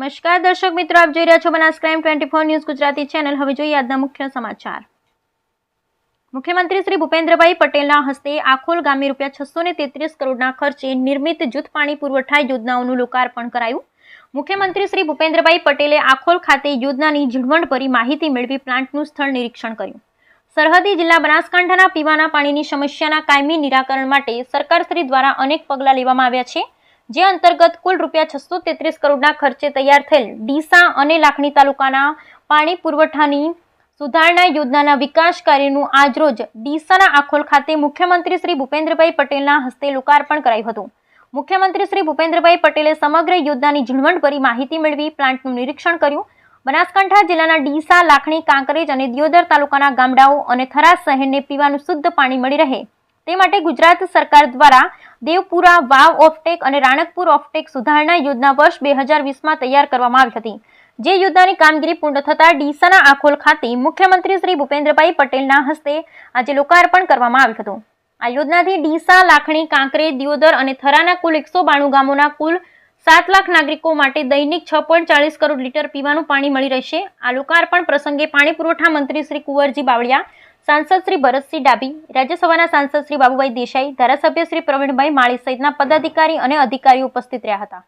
નમસ્કાર દર્શક મિત્રો, આપ જોઈ રહ્યા છો Banas crime 24 news Gujarati channel. હવે જોઈએ આજના મુખ્ય સમાચાર। મુખ્યમંત્રી શ્રી ભૂપેન્દ્રભાઈ પટેલના હસ્તે આખોલ ગામે ₹633 કરોડના ખર્ચે નિર્મિત જૂથ પાણી પુરવઠા યોજનાઓનું લોકાર્પણ કરાયું। મુખ્યમંત્રી શ્રી ભૂપેન્દ્રભાઈ પટેલે આખોલ ખાતે યોજનાની ઝીણવટભરી માહિતી મેળવી પ્લાન્ટનું સ્થળ નિરીક્ષણ કર્યું। સરહદી જિલ્લા બનાસકાંઠાના પીવાના પાણીની સમસ્યાના કાયમી નિરાકરણ માટે સરકારશ્રી દ્વારા અનેક પગલાં લેવામાં આવ્યા છે, જે અંતર્ગત કુલ ₹633 કરોડના ખર્ચે તૈયાર થયેલ ડીસા અને લાખણી તાલુકાના પાણી પુરવઠાની સુધારણા યોજનાના વિકાસ કાર્યનું આજરોજ ડીસાના આખોલ ખાતે મુખ્યમંત્રી શ્રી ભૂપેન્દ્રભાઈ પટેલના હસ્તે લોકાર્પણ કરાયું હતું। મુખ્યમંત્રી શ્રી ભૂપેન્દ્રભાઈ પટેલે સમગ્ર યોજનાની ઝીણવટભરી માહિતી મેળવી પ્લાન્ટનું નિરીક્ષણ કર્યું। બનાસકાંઠા જિલ્લાના ડીસા, લાખણી, કાંકરેજ અને દિયોદર તાલુકાના ગામડાઓ અને થરા શહેરને પીવાનું શુદ્ધ પાણી મળી રહે તે માટે ગુજરાત સરકાર દ્વારા દેવપુરા વાવ ઓફટેક અને રાણકપુર ઓફટેક સુધારણા યોજના વર્ષ 2020માં તૈયાર કરવામાં આવી હતી, જે યોજનાની કામગીરી પૂર્ણ થતાં ડીસાના આખોલ ખાતે મુખ્યમંત્રી શ્રી ભૂપેન્દ્રભાઈ પટેલના હસ્તે આજે લોકાર્પણ કરવામાં આવ્યું હતું। આ યોજનાથી ડીસા, લાખણી, કાંકરેજ, દિયોદર અને થરાના કુલ 192 ગામોના કુલ 7 લાખ નાગરિકો માટે દૈનિક 6.40 કરોડ લીટર પીવાનું પાણી મળી રહેશે। આ લોકાર્પણ પ્રસંગે પાણી પુરવઠા મંત્રી શ્રી કુંવરજી બાવળિયા, सांसद श्री भरतसिंह डाबी, राज्यसभा सांसद श्री बाबूभाई देसाई, धारासभ्य श्री प्रवीणभाई माळी सहित पदाधिकारी और अधिकारी उपस्थित रहा था।